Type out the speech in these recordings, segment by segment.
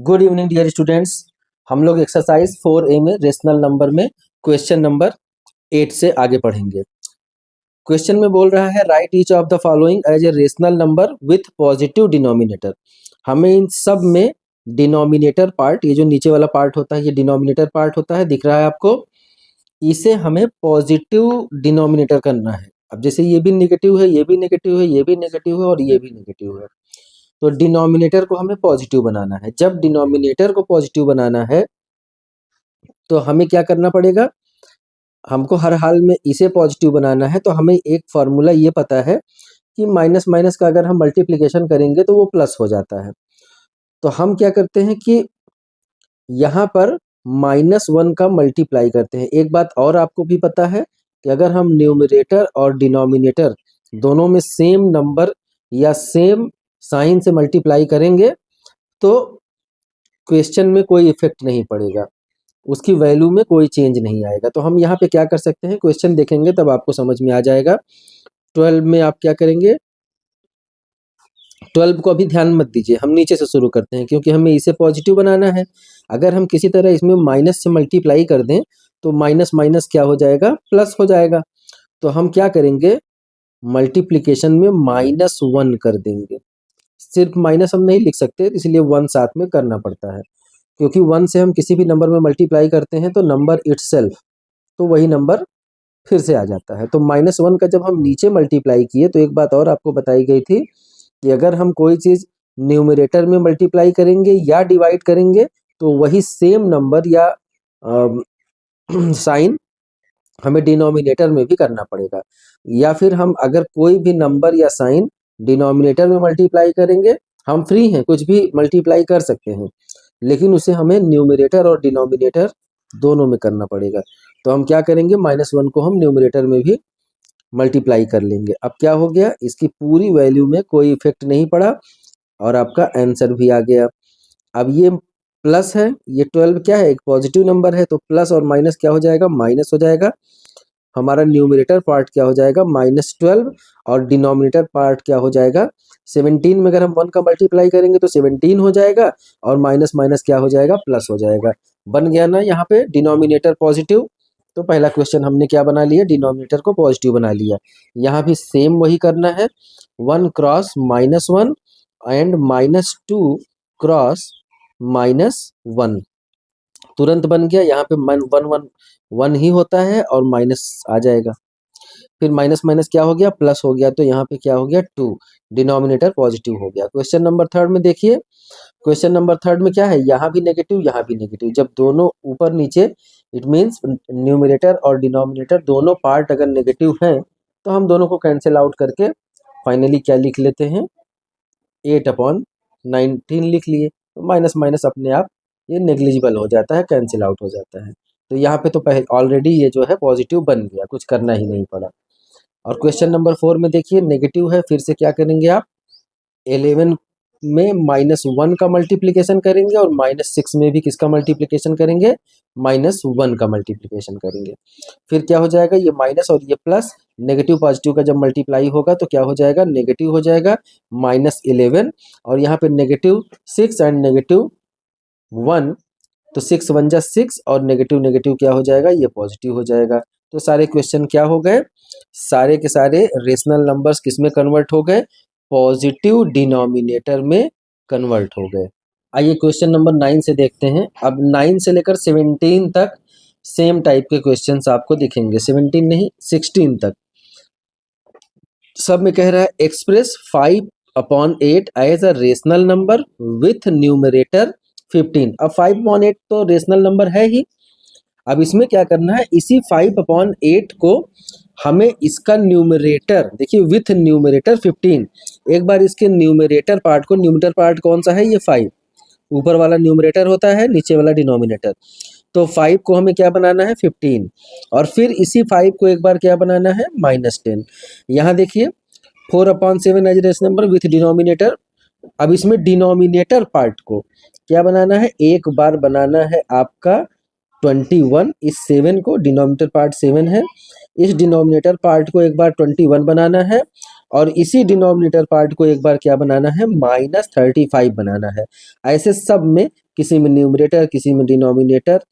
Good evening dear students. हम लोग exercise 4A में रेशनल नंबर में क्वेश्चन नंबर 8 से आगे पढ़ेंगे। क्वेश्चन में बोल रहा है write each of the following as a rational number with positive denominator. हमें इन सब में डिनोमिनेटर पार्ट, ये जो नीचे वाला पार्ट होता है ये डिनोमिनेटर पार्ट होता है, दिख रहा है आपको। इसे हमें पॉजिटिव डिनोमिनेटर करना है। अब जैसे ये भी नेगेटिव है, ये भी नेगेटिव है, ये भी नेगेटिव है और ये भी नेगेटिव है, तो डिनोमिनेटर को हमें पॉजिटिव बनाना है। जब डिनोमिनेटर को पॉजिटिव बनाना है तो हमें क्या करना पड़ेगा, हमको हर हाल में इसे पॉजिटिव बनाना है। तो हमें एक फॉर्मूला ये पता है कि माइनस माइनस का अगर हम मल्टीप्लिकेशन करेंगे तो वो प्लस हो जाता है। तो हम क्या करते हैं कि यहाँ पर -1 का मल्टीप्लाई करते हैं। एक बात और आपको भी पता है कि अगर हम न्यूमरेटर और डिनोमिनेटर दोनों में सेम नंबर या सेम साइन से मल्टीप्लाई करेंगे तो क्वेश्चन में कोई इफेक्ट नहीं पड़ेगा, उसकी वैल्यू में कोई चेंज नहीं आएगा। तो हम यहाँ पे क्या कर सकते हैं, क्वेश्चन देखेंगे तब आपको समझ में आ जाएगा। 12 में आप क्या करेंगे, 12 को अभी ध्यान मत दीजिए, हम नीचे से शुरू करते हैं क्योंकि हमें इसे पॉजिटिव बनाना है। अगर हम किसी तरह इसमें माइनस से मल्टीप्लाई कर दें तो माइनस माइनस क्या हो जाएगा, प्लस हो जाएगा। तो हम क्या करेंगे, मल्टीप्लिकेशन में -1 कर देंगे। सिर्फ माइनस हम नहीं लिख सकते, इसलिए 1 साथ में करना पड़ता है, क्योंकि 1 से हम किसी भी नंबर में मल्टीप्लाई करते हैं तो नंबर इटसेल्फ, तो वही नंबर फिर से आ जाता है। तो -1 का जब हम नीचे मल्टीप्लाई किए तो एक बात और आपको बताई गई थी कि अगर हम कोई चीज़ न्यूमरेटर में मल्टीप्लाई करेंगे या डिवाइड करेंगे तो वही सेम नंबर या साइन हमें डिनोमिनेटर में भी करना पड़ेगा। या फिर हम अगर कोई भी नंबर या साइन डिनोमिनेटर में मल्टीप्लाई करेंगे, हम फ्री हैं, कुछ भी मल्टीप्लाई कर सकते हैं, लेकिन उसे हमें न्यूमरेटर और डिनोमिनेटर दोनों में करना पड़ेगा। तो हम क्या करेंगे, -1 को हम न्यूमरेटर में भी मल्टीप्लाई कर लेंगे। अब क्या हो गया, इसकी पूरी वैल्यू में कोई इफेक्ट नहीं पड़ा और आपका आंसर भी आ गया। अब ये प्लस है, ये 12 क्या है, एक पॉजिटिव नंबर है, तो प्लस और माइनस क्या हो जाएगा, माइनस हो जाएगा। हमारा न्यूमरेटर पार्ट क्या हो जाएगा, -12, और डिनोमिनेटर पार्ट क्या हो जाएगा, 17 में अगर हम 1 का मल्टीप्लाई करेंगे तो 17 हो जाएगा और माइनस माइनस क्या हो जाएगा, प्लस हो जाएगा। बन गया ना यहाँ पे डिनोमिनेटर पॉजिटिव। तो पहला क्वेश्चन हमने क्या बना लिया, डिनोमिनेटर को पॉजिटिव बना लिया। यहाँ भी सेम वही करना है, 1 क्रॉस -1 एंड -2 क्रॉस -1, तुरंत बन गया। यहाँ पे 1 ही होता है और माइनस आ जाएगा, फिर माइनस माइनस क्या हो गया, प्लस हो गया। तो यहाँ पे क्या हो गया, 2, डिनोमिनेटर पॉजिटिव हो गया। क्वेश्चन नंबर 3 में देखिए, क्वेश्चन नंबर 3 में क्या है, यहाँ भी नेगेटिव यहाँ भी नेगेटिव, जब दोनों ऊपर नीचे, इट मीन्स न्यूमरेटर और डिनोमिनेटर दोनों पार्ट अगर नेगेटिव हैं तो हम दोनों को कैंसिल आउट करके फाइनली क्या लिख लेते हैं, 8/19 लिख लिए। तो माइनस माइनस अपने आप ये नेग्लिजिबल हो जाता है, कैंसिल आउट हो जाता है। तो यहाँ पे तो पहले ऑलरेडी ये जो है पॉजिटिव बन गया, कुछ करना ही नहीं पड़ा। और क्वेश्चन नंबर 4 में देखिए नेगेटिव है, फिर से क्या करेंगे आप, 11 में -1 का मल्टीप्लिकेशन करेंगे और -6 में भी किसका मल्टीप्लिकेशन करेंगे, -1 का मल्टीप्लिकेशन करेंगे। फिर क्या हो जाएगा, ये माइनस और ये प्लस, नेगेटिव पॉजिटिव का जब मल्टीप्लाई होगा तो क्या हो जाएगा, नेगेटिव हो जाएगा, -11, और यहाँ पे -6 एंड -1, तो 6 1 जा 6 और नेगेटिव नेगेटिव क्या हो जाएगा, ये पॉजिटिव हो जाएगा। तो सारे क्वेश्चन क्या हो गए, सारे के सारे रेशनल नंबर्स किस में कन्वर्ट हो गए, पॉजिटिव डिनोमिनेटर में कन्वर्ट हो गए। आइए क्वेश्चन नंबर 9 से देखते हैं। अब 9 से लेकर 17 तक सेम टाइप के क्वेश्चंस आपको दिखेंगे, 17 नहीं 16 तक। सब में कह रहा है express 5/8 as a rational number with numerator 15। अब 5/8 तो रेशनल नंबर है ही। अब इसमें क्या करना है, इसी 5/8 को हमें इसका न्यूमरेटर, देखिए विथ न्यूमरेटर 15, एक बार इसके न्यूमरेटर पार्ट को, न्यूमरेटर पार्ट कौन सा है, ये 5, ऊपर वाला न्यूमरेटर होता है, नीचे वाला डिनोमिनेटर। तो 5 को हमें क्या बनाना है, 15, और फिर इसी 5 को एक बार क्या बनाना है, -10। यहाँ देखिए 4/7 as rational number with denominator. अब इसमें डिनोमिनेटर पार्ट को क्या बनाना है, एक बार बनाना है आपका 21, इस 7 को, डिनोमिनेटर पार्ट 7 है, इस डिनोमिनेटर पार्ट को एक बार 21 बनाना है, और इसी डिनोमिनेटर पार्ट को एक बार क्या बनाना है, -35 बनाना है। ऐसे सब में किसी में न्यूमरेटर, किसी में डिनोमिनेटर,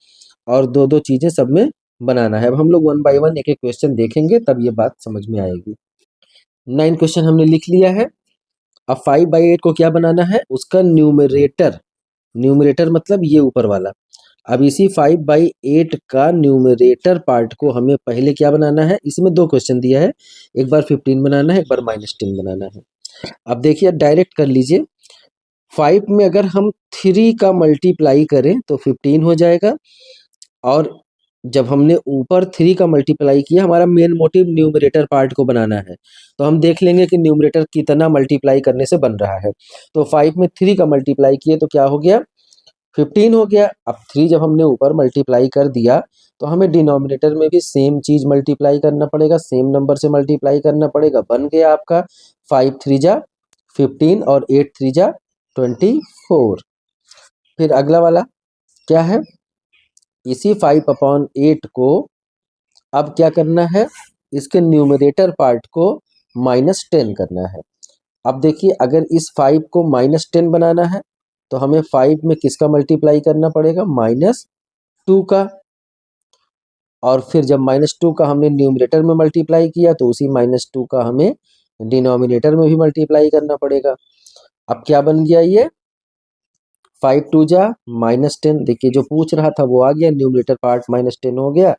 और दो दो चीज़ें सब में बनाना है। अब हम लोग 1 बाय 1 एक एक क्वेश्चन देखेंगे, तब ये बात समझ में आएगी। 9 क्वेश्चन हमने लिख लिया है। अब 5/8 को क्या बनाना है, उसका न्यूमरेटर, न्यूमरेटर मतलब ये ऊपर वाला। अब इसी 5/8 का न्यूमरेटर पार्ट को हमें पहले क्या बनाना है, इसमें 2 क्वेश्चन दिया है, एक बार 15 बनाना है, एक बार -10 बनाना है। अब देखिए डायरेक्ट कर लीजिए, 5 में अगर हम 3 का मल्टीप्लाई करें तो 15 हो जाएगा, और जब हमने ऊपर 3 का मल्टीप्लाई किया, हमारा मेन मोटिव न्यूमरेटर पार्ट को बनाना है, तो हम देख लेंगे कि न्यूमरेटर कितना मल्टीप्लाई करने से बन रहा है। तो 5 में 3 का मल्टीप्लाई किए तो क्या हो गया, 15 हो गया। अब 3 जब हमने ऊपर मल्टीप्लाई कर दिया, तो हमें डिनोमिनेटर में भी सेम चीज मल्टीप्लाई करना पड़ेगा, सेम नंबर से मल्टीप्लाई करना पड़ेगा। बन गया आपका 5 3 जा 15 और 8 3 जा 24। फिर अगला वाला क्या है, इसी 5/8 को अब क्या करना है, इसके न्यूमरेटर पार्ट को -10 करना है। अब देखिए अगर इस 5 को -10 बनाना है, तो हमें 5 में किसका मल्टीप्लाई करना पड़ेगा, -2 का, और फिर जब -2 का हमने न्यूमरेटर में मल्टीप्लाई किया, तो उसी -2 का हमें डिनोमिनेटर में भी मल्टीप्लाई करना पड़ेगा। अब क्या बन गया ये, 5 2 जा -10, देखिए जो पूछ रहा था वो आ गया, न्यूमरेटर पार्ट -10 हो गया।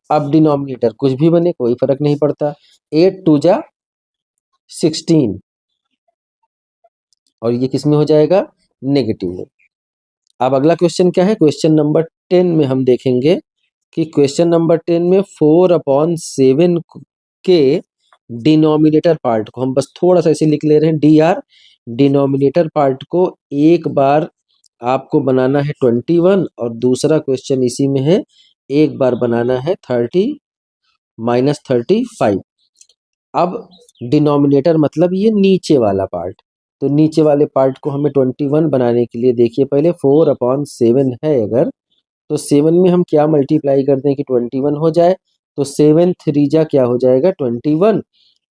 अब डिनोमिनेटर कुछ भी बने कोई फर्क नहीं पड़ता, 8 2 जा 16, और ये किस में हो जाएगा, नेगेटिव में। अब अगला क्वेश्चन क्या है, क्वेश्चन नंबर 10 में हम देखेंगे कि क्वेश्चन नंबर 10 में 4/7 के डिनोमिनेटर पार्ट को हम बस थोड़ा सा ऐसे लिख ले रहे हैं, DR, डिनोमिनेटर पार्ट को एक बार आपको बनाना है 21, और दूसरा क्वेश्चन इसी में है, एक बार बनाना है 30 -35। अब डिनोमिनेटर मतलब ये नीचे वाला पार्ट, तो नीचे वाले पार्ट को हमें 21 बनाने के लिए देखिए पहले 4/7 है अगर, तो 7 में हम क्या मल्टीप्लाई कर दें कि 21 हो जाए, तो 7 3 जा क्या हो जाएगा 21।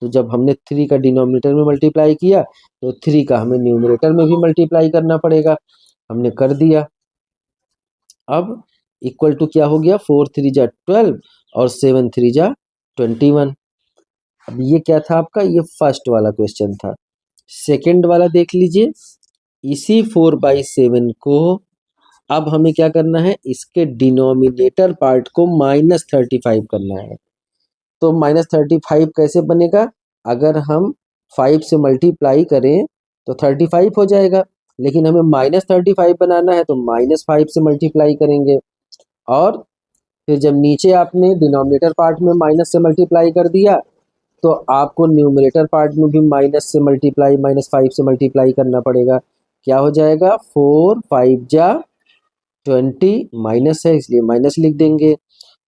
तो जब हमने 3 का डिनोमिनेटर में मल्टीप्लाई किया, तो 3 का हमें न्यूमरेटर में भी मल्टीप्लाई करना पड़ेगा, हमने कर दिया। अब इक्वल टू क्या हो गया, 4 3 जा 12 और 7 3 जा 21। अब ये क्या था आपका, ये फर्स्ट वाला क्वेश्चन था। सेकंड वाला देख लीजिए, इसी 4/7 को अब हमें क्या करना है, इसके डिनोमिनेटर पार्ट को -35 करना है। तो -35 कैसे बनेगा, अगर हम 5 से मल्टीप्लाई करें तो 35 हो जाएगा, लेकिन हमें -35 बनाना है तो -5 से मल्टीप्लाई करेंगे, और फिर जब नीचे आपने डिनोमिनेटर पार्ट में माइनस से मल्टीप्लाई कर दिया, तो आपको न्यूमरेटर पार्ट में भी माइनस से मल्टीप्लाई -5 से मल्टीप्लाई करना पड़ेगा। क्या हो जाएगा, 4 5 जा 20, माइनस है इसलिए माइनस लिख देंगे,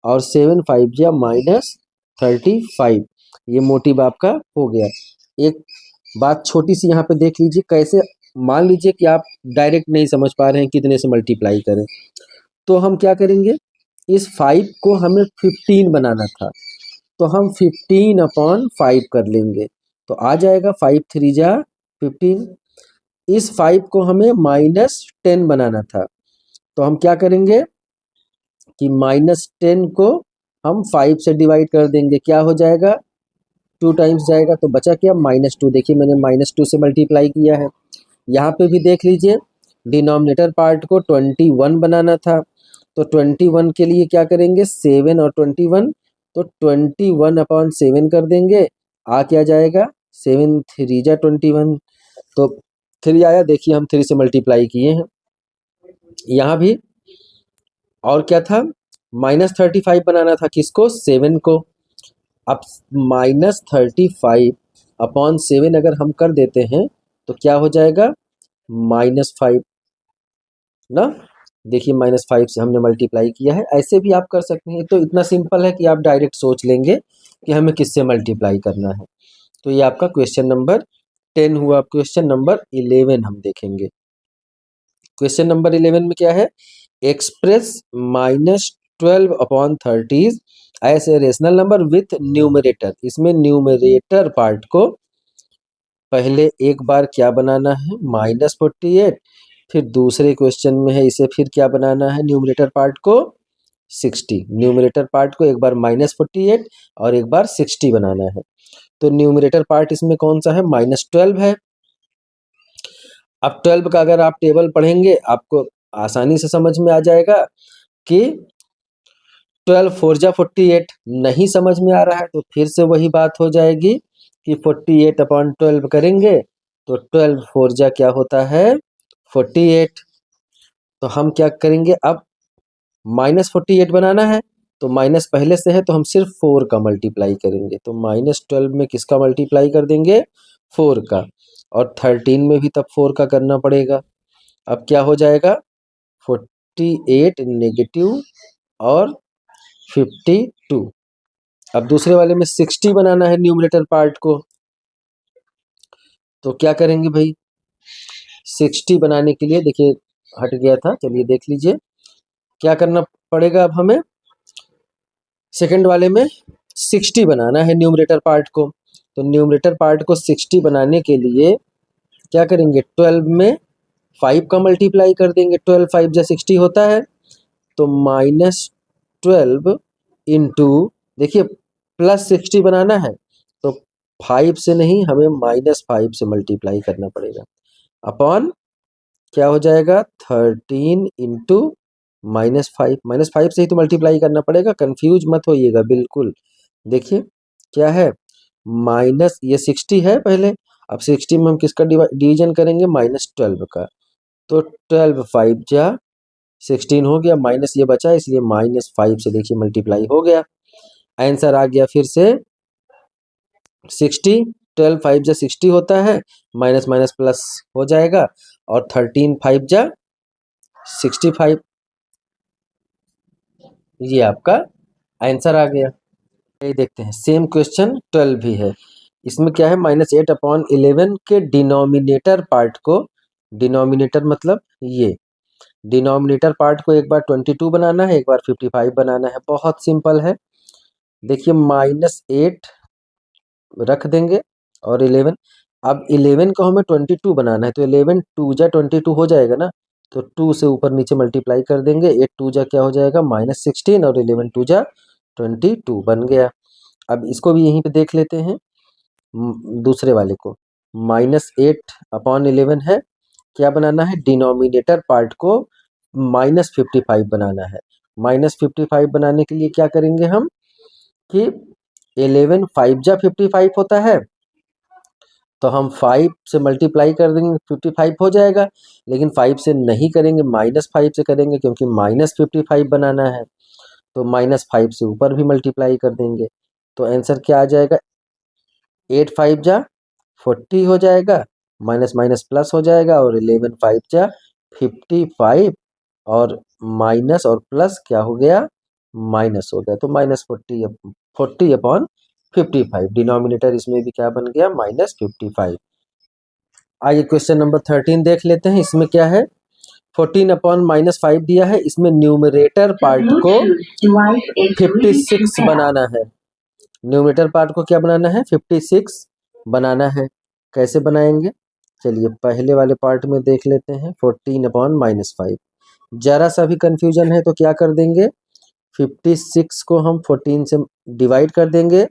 और 7 5 जा -35। ये मोटिव आपका हो गया। एक बात छोटी सी यहाँ पे देख लीजिए, कैसे, मान लीजिए कि आप डायरेक्ट नहीं समझ पा रहे हैं कितने से मल्टीप्लाई करें, तो हम क्या करेंगे, इस 5 को हमें 15 बनाना था, तो हम 15/5 कर लेंगे, तो आ जाएगा 5 3 जा 15। इस 5 को हमें -10 बनाना था, तो हम क्या करेंगे कि -10 को हम 5 से डिवाइड कर देंगे, क्या हो जाएगा, 2 टाइम्स जाएगा, तो बचा क्या, -2। देखिए मैंने -2 से मल्टीप्लाई किया है। यहाँ पे भी देख लीजिए, डिनोमिनेटर पार्ट को 21 बनाना था, तो 21 के लिए क्या करेंगे, 7 और 21, तो 21/7 कर देंगे, आ क्या जाएगा, 7 3 जा 21, तो 3 आया, देखिए हम 3 से मल्टीप्लाई किए हैं। यहाँ भी और क्या था, -35 बनाना था, किसको, 7 को। अब -35/7 अगर हम कर देते हैं, तो क्या हो जाएगा, -5 ना। देखिए -5 से हमने मल्टीप्लाई किया है, ऐसे भी आप कर सकते हैं, तो इतना सिंपल है कि आप डायरेक्ट सोच लेंगे कि हमें किससे मल्टीप्लाई करना है। तो ये आपका क्वेश्चन नंबर 10 हुआ। क्वेश्चन नंबर 11 हम देखेंगे। क्वेश्चन नंबर 11 में क्या है, express -12/30 as a rational number with numerator. इसमें न्यूमरेटर पार्ट को पहले एक बार क्या बनाना है, -48, फिर दूसरे क्वेश्चन में है, इसे फिर क्या बनाना है, न्यूमरेटर पार्ट को 60, न्यूमरेटर पार्ट को एक बार -48 और एक बार 60 बनाना है। तो न्यूमरेटर पार्ट इसमें कौन सा है, -12 है। अब 12 का अगर आप टेबल पढ़ेंगे आपको आसानी से समझ में आ जाएगा कि 12 4 जा 48। नहीं समझ में आ रहा है तो फिर से वही बात हो जाएगी कि 48/12 करेंगे तो 12 4 जा क्या होता है 48। तो हम क्या करेंगे, अब -48 बनाना है तो माइनस पहले से है तो हम सिर्फ 4 का मल्टीप्लाई करेंगे। तो -12 में किसका मल्टीप्लाई कर देंगे, 4 का। और 13 में भी तब 4 का करना पड़ेगा। अब क्या हो जाएगा 48 नेगेटिव और 52। अब दूसरे वाले में 60 बनाना है न्यूमरेटर पार्ट को। तो क्या करेंगे भाई, 60 बनाने के लिए देखिए हट गया था, चलिए देख लीजिए क्या करना पड़ेगा। अब हमें सेकंड वाले में 60 बनाना है न्यूमरेटर पार्ट को। तो न्यूमरेटर पार्ट को 60 बनाने के लिए क्या करेंगे, 12 में 5 का मल्टीप्लाई कर देंगे। 12 5 जा 60 होता है। तो -12 इंटू, देखिए +60 बनाना है तो 5 से नहीं, हमें -5 से मल्टीप्लाई करना पड़ेगा। अपॉन क्या हो जाएगा 13 इंटू -5, -5 से ही तो मल्टीप्लाई करना पड़ेगा, कंफ्यूज मत होइएगा बिल्कुल। देखिए क्या है, माइनस ये 60 है पहले, अब 60 में हम किसका डिवीजन करेंगे, -12 का। तो 12 5 जा 16 हो गया, माइनस ये बचा इसलिए -5 से देखिए मल्टीप्लाई हो गया। आंसर आ गया फिर से 60। 12 5 जा 60 होता है, माइनस माइनस प्लस हो जाएगा और 13 5 जा 65, ये आपका आंसर आ गया। ये देखते हैं सेम क्वेश्चन 12 भी है। इसमें क्या है, -8/11 के डिनोमिनेटर पार्ट को, डिनोमिनेटर मतलब ये, डिनोमिनेटर पार्ट को एक बार 22 बनाना है, एक बार 55 बनाना है। बहुत सिंपल है, देखिए -8 रख देंगे और 11। अब 11 को हमें 22 बनाना है तो 11 2 जा 22 हो जाएगा ना, तो 2 से ऊपर नीचे मल्टीप्लाई कर देंगे। 8 2 जा क्या हो जाएगा -16 और 11 2 जा 22 बन गया। अब इसको भी यहीं पे देख लेते हैं, दूसरे वाले को -8/11 है, क्या बनाना है, डिनोमिनेटर पार्ट को -55 बनाना है। -55 बनाने के लिए क्या करेंगे हम कि 11 5 जा 55 होता है तो हम 5 से मल्टीप्लाई कर देंगे 55 हो जाएगा। लेकिन 5 से नहीं करेंगे, -5 से करेंगे क्योंकि -55 बनाना है। तो -5 से ऊपर भी मल्टीप्लाई कर देंगे। तो आंसर क्या आ जाएगा, 8 5 जा 40 हो जाएगा, माइनस माइनस प्लस हो जाएगा और 11 5 जा 55 और माइनस और प्लस क्या हो गया, माइनस हो गया। तो -40/55 डिनोमिनेटर इसमें भी क्या बन गया, -55। आइए क्वेश्चन नंबर 13 देख लेते हैं। इसमें क्या है, 14/-5 दिया है। इसमें न्यूमरेटर पार्ट को 56 बनाना है। न्यूमरेटर पार्ट को क्या बनाना है, 56 बनाना है। कैसे बनाएंगे, चलिए पहले वाले पार्ट में देख लेते हैं। 14/-5 जरा सा भी कंफ्यूजन है तो क्या कर देंगे, 56 को हम 14 से डिवाइड कर देंगे।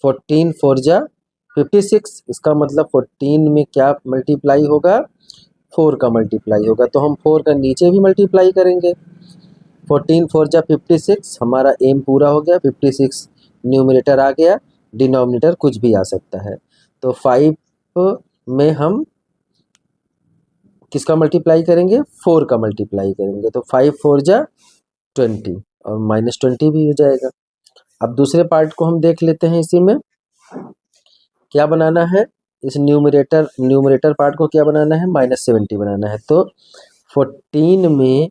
14 4 जा 56, इसका मतलब 14 में क्या मल्टीप्लाई होगा, 4 का मल्टीप्लाई होगा। तो हम 4 का नीचे भी मल्टीप्लाई करेंगे। 14 4 जा 56, हमारा एम पूरा हो गया। 56 न्यूमरेटर आ गया, डिनोमिनेटर कुछ भी आ सकता है। तो 5 में हम किसका मल्टीप्लाई करेंगे, 4 का मल्टीप्लाई करेंगे। तो 5 4 जा 20 और -20 भी हो जाएगा। अब दूसरे पार्ट को हम देख लेते हैं। इसी में क्या बनाना है, इस न्यूमरेटर पार्ट को क्या बनाना है, -70 बनाना है। तो 14 में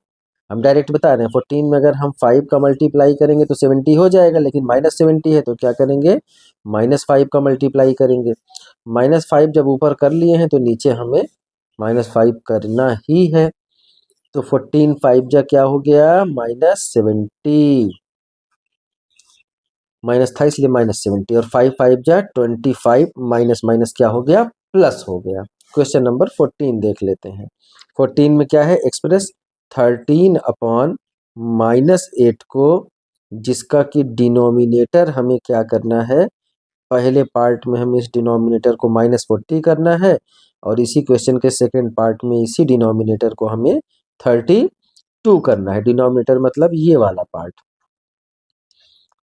हम डायरेक्ट बता रहे हैं, 14 में अगर हम 5 का मल्टीप्लाई करेंगे तो 70 हो जाएगा, लेकिन -70 है तो क्या करेंगे, -5 का मल्टीप्लाई करेंगे। -5 जब ऊपर कर लिए हैं तो नीचे हमें -5 करना ही है। तो 14 5 जा क्या हो गया, -70। माइनस था इसलिए -70, और 5 5 जा 25, माइनस माइनस क्या हो गया, प्लस हो गया। क्वेश्चन नंबर 14 देख लेते हैं। 14 में क्या है, एक्सप्रेस 13 अपॉन -8 को, जिसका कि डिनोमिनेटर हमें क्या करना है, पहले पार्ट में हमें इस डिनोमिनेटर को -40 करना है, और इसी क्वेश्चन के सेकंड पार्ट में इसी डिनोमिनेटर को हमें 32 करना है। डिनोमिनेटर मतलब ये वाला पार्ट।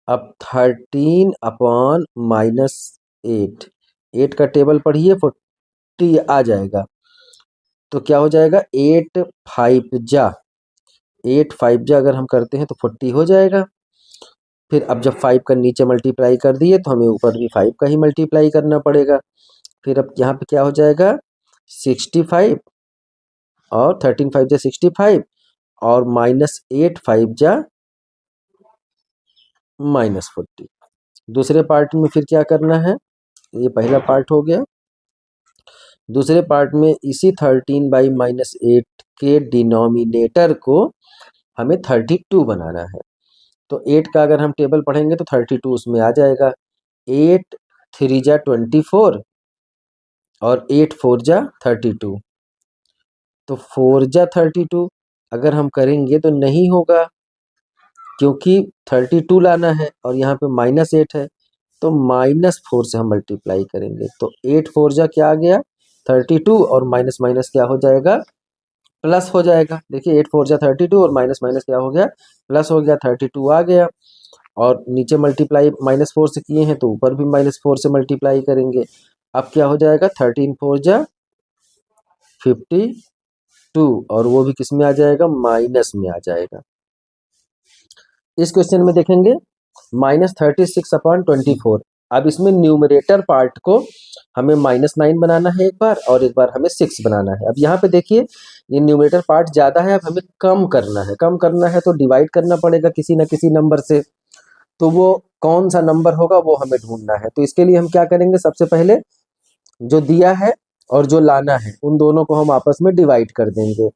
अब 13 अपॉन -8, 8 का टेबल पढ़िए, 40 आ जाएगा, तो क्या हो जाएगा, 8 5 जा अगर हम करते हैं तो 40 हो जाएगा। फिर अब जब 5 का नीचे मल्टीप्लाई कर दिए तो हमें ऊपर भी 5 का ही मल्टीप्लाई करना पड़ेगा। फिर अब यहाँ पे क्या हो जाएगा, 65, और 13 5 जा 65, और -8 5 जा -40। दूसरे पार्ट में फिर क्या करना है, ये पहला पार्ट हो गया। दूसरे पार्ट में इसी 13/-8 के डिनोमिनेटर को हमें 32 बनाना है। तो 8 का अगर हम टेबल पढ़ेंगे तो 32 उसमें आ जाएगा। 8 3 जा 24, और 8 4 जा 32, तो 4 जा 32 अगर हम करेंगे तो नहीं होगा, क्योंकि 32 लाना है और यहाँ पे -8 है, तो -4 से हम मल्टीप्लाई करेंगे। तो 8 4 जा क्या आ गया, 32, और माइनस माइनस क्या हो जाएगा, प्लस हो जाएगा। देखिए 8 4 जा 32, और माइनस माइनस क्या हो गया, प्लस हो गया, 32 आ गया। और नीचे मल्टीप्लाई -4 से किए हैं तो ऊपर भी -4 से मल्टीप्लाई करेंगे। अब क्या हो जाएगा, 13 4 जा 52, और वो भी किस में आ जाएगा, माइनस में आ जाएगा। इस क्वेश्चन में देखेंगे -36/24। अब इसमें न्यूमरेटर पार्ट को हमें -9 बनाना है एक बार, और एक बार हमें 6 बनाना है। अब यहाँ पे देखिए ये न्यूमरेटर पार्ट ज़्यादा है, अब हमें कम करना है। कम करना है तो डिवाइड करना पड़ेगा किसी न किसी नंबर से, तो वो कौन सा नंबर होगा वो हमें ढूंढना है। तो इसके लिए हम क्या करेंगे, सबसे पहले जो दिया है और जो लाना है उन दोनों को हम आपस में डिवाइड कर देंगे।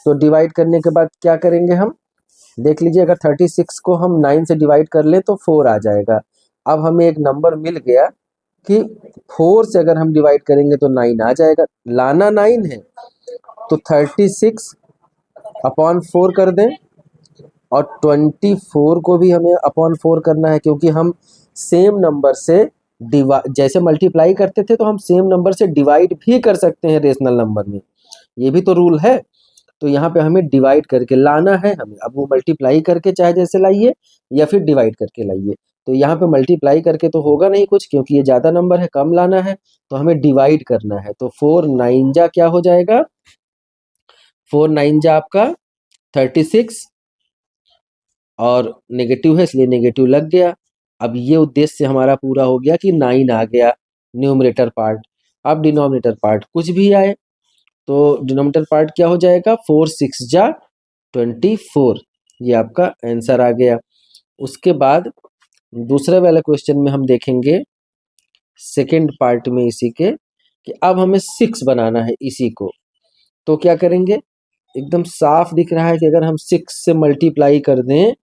तो डिवाइड करने के बाद क्या करेंगे, हम देख लीजिए, अगर 36 को हम 9 से डिवाइड कर ले तो 4 आ जाएगा। अब हमें एक नंबर मिल गया कि 4 से अगर हम डिवाइड करेंगे तो 9 आ जाएगा। लाना 9 है तो 36/4 कर दें, और 24 को भी हमें /4 करना है, क्योंकि हम सेम नंबर से जैसे मल्टीप्लाई करते थे तो हम सेम नंबर से डिवाइड भी कर सकते हैं रेशनल नंबर में, ये भी तो रूल है। तो यहाँ पे हमें डिवाइड करके लाना है हमें। अब वो मल्टीप्लाई करके चाहे जैसे लाइए या फिर डिवाइड करके लाइए। तो यहाँ पे मल्टीप्लाई करके तो होगा नहीं कुछ, क्योंकि ये ज़्यादा नंबर है, कम लाना है, तो हमें डिवाइड करना है। तो 4 9 जा क्या हो जाएगा, 4 9 जा आपका 36, और नेगेटिव है इसलिए नेगेटिव लग गया। अब ये उद्देश्य हमारा पूरा हो गया कि 9 आ गया न्यूमरेटर पार्ट। अब डिनोमिनेटर पार्ट कुछ भी आए तो डिनोमिनेटर पार्ट क्या हो जाएगा, 4 6 जा 24, ये आपका आंसर आ गया। उसके बाद दूसरे वाले क्वेश्चन में हम देखेंगे सेकेंड पार्ट में इसी के, कि अब हमें 6 बनाना है इसी को। तो क्या करेंगे, एकदम साफ दिख रहा है कि अगर हम 6 से मल्टीप्लाई कर दें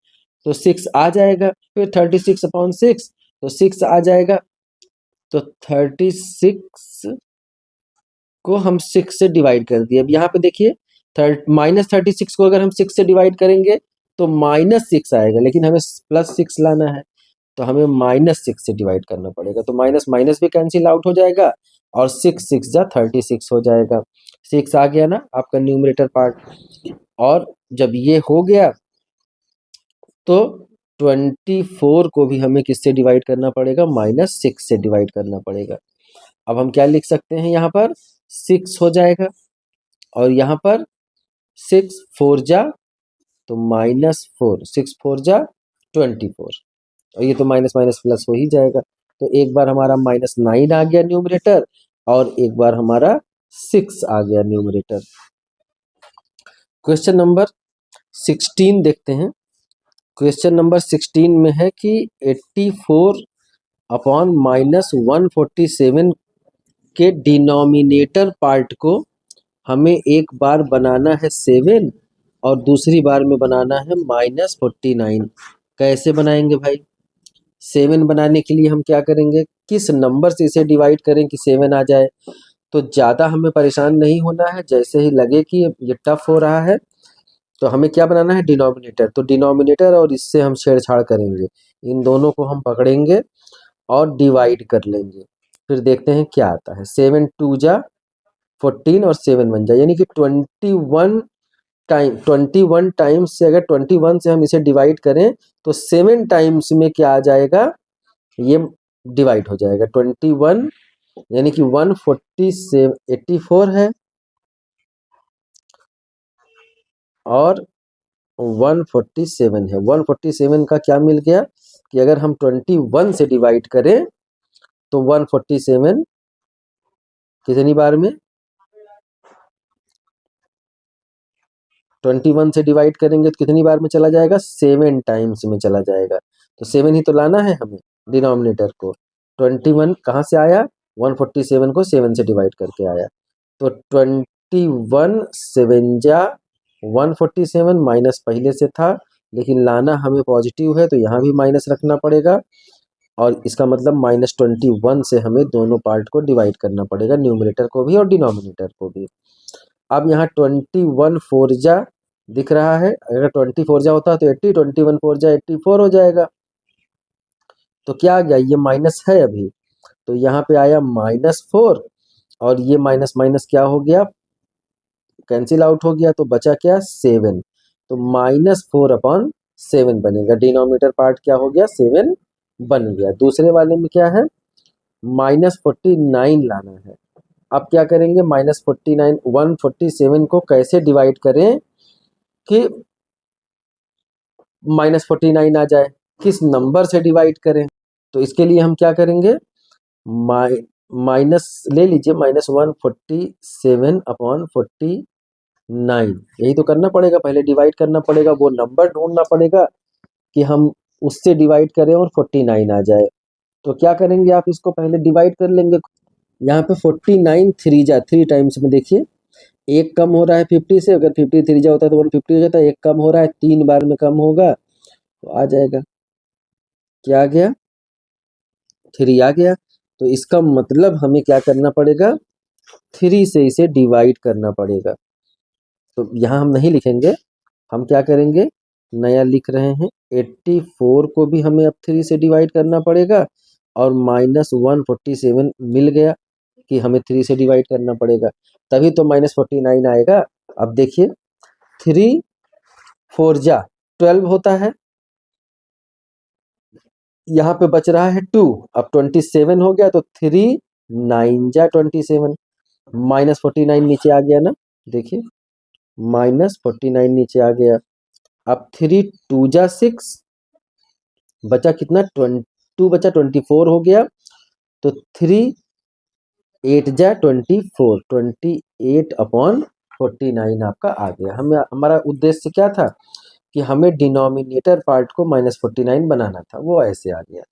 तो 6 आ जाएगा। फिर 36/6 तो 6 आ जाएगा। तो 36 को हम 6 से डिवाइड कर दिए। अब यहाँ पे देखिए -36 को अगर हम 6 से डिवाइड करेंगे तो -6 आएगा, लेकिन हमें +6 लाना है, तो हमें -6 से डिवाइड करना पड़ेगा। तो माइनस माइनस भी कैंसिल आउट हो जाएगा, और 6 6 जा 36 हो जाएगा। 6 आ गया ना आपका न्यूमरेटर पार्ट। और जब ये हो गया तो 24 को भी हमें किससे डिवाइड करना पड़ेगा, -6 से डिवाइड करना पड़ेगा। अब हम क्या लिख सकते हैं, यहाँ पर 6 हो जाएगा, और यहाँ पर 6 4 जा तो -4, 6 4 जा 24, और ये तो माइनस माइनस प्लस हो ही जाएगा। तो एक बार हमारा -9 आ गया न्यूमरेटर, और एक बार हमारा 6 आ गया न्यूमरेटर। क्वेश्चन नंबर 16 देखते हैं। क्वेश्चन नंबर 16 में है कि 84/-147 के डिनोमिनेटर पार्ट को हमें एक बार बनाना है 7, और दूसरी बार में बनाना है -49। कैसे बनाएंगे भाई, 7 बनाने के लिए हम क्या करेंगे, किस नंबर से इसे डिवाइड करें कि 7 आ जाए। तो ज़्यादा हमें परेशान नहीं होना है, जैसे ही लगे कि ये टफ हो रहा है तो हमें क्या बनाना है, डिनोमिनेटर। तो डिनोमिनेटर और इससे हम छेड़छाड़ करेंगे, इन दोनों को हम पकड़ेंगे और डिवाइड कर लेंगे। फिर देखते हैं क्या आता है। 7 2 जा 14 और 7 1 जा, यानी कि 21 टाइम्स से, अगर 21 से हम इसे डिवाइड करें तो 7 टाइम्स में क्या आ जाएगा, ये डिवाइड हो जाएगा। 21 यानी कि 147 है और 147 है। 147 का क्या मिल गया कि अगर हम 21 से डिवाइड करें तो 147 कितनी बार में, 21 से डिवाइड करेंगे तो कितनी बार में चला जाएगा, 7 टाइम्स में चला जाएगा। तो 7 ही तो लाना है हमें डिनोमिनेटर को। 21 कहाँ से आया, 147 को 7 से डिवाइड करके आया। तो 21 7 जा 147, माइनस पहले से था लेकिन लाना हमें पॉजिटिव है तो यहाँ भी माइनस रखना पड़ेगा, और इसका मतलब -21 से हमें दोनों पार्ट को डिवाइड करना पड़ेगा, न्यूमरेटर को भी और डिनोमिनेटर को भी। अब यहाँ 21 4 जा दिख रहा है, अगर 24 जा होता तो 80, 21 4 जा 84 हो जाएगा। तो क्या आ गया, ये माइनस है अभी, तो यहाँ पे आया -4 और ये माइनस माइनस क्या हो गया, कैंसिल आउट हो गया, तो बचा क्या, 7। तो -4/7 बनेगा, डिनोमिनेटर पार्ट क्या हो गया, 7 बन गया। दूसरे वाले में क्या है, -49 लाना है। अब क्या करेंगे, -49 147 को कैसे डिवाइड करें कि -49 आ जाए, किस नंबर से डिवाइड करें। तो इसके लिए हम क्या करेंगे, माइनस ले लीजिए, -147/49, यही तो करना पड़ेगा, पहले डिवाइड करना पड़ेगा, वो नंबर ढूंढना पड़ेगा कि हम उससे डिवाइड करें और 49 आ जाए। तो क्या करेंगे, आप इसको पहले डिवाइड कर लेंगे। यहाँ पे 49 3 जा 3 टाइम्स में देखिए, एक कम हो रहा है 50 से, अगर 50 3 जा होता है तो 150 हो जाता है, एक कम हो रहा है, 3 बार में कम होगा तो आ जाएगा, क्या आ गया, 3 आ गया। तो इसका मतलब हमें क्या करना पड़ेगा, 3 से इसे डिवाइड करना पड़ेगा। तो यहाँ हम नहीं लिखेंगे, हम क्या करेंगे, नया लिख रहे हैं, 84 को भी हमें अब 3 से डिवाइड करना पड़ेगा, और -147 मिल गया कि हमें 3 से डिवाइड करना पड़ेगा, तभी तो -49 आएगा। अब देखिए, 3 4 जा 12 होता है, यहाँ पे बच रहा है 2, अब 27 हो गया, तो 3 9 जा 27, -49 नीचे आ गया ना, देखिए -49 नीचे आ गया। अब 3 2 जा 6, बचा कितना, 2 बचा 24 हो गया, तो 3 8 जा 24, 28/49 आपका आ गया। हमारा उद्देश्य क्या था कि हमें डिनोमिनेटर पार्ट को -49 बनाना था, वो ऐसे आ गया।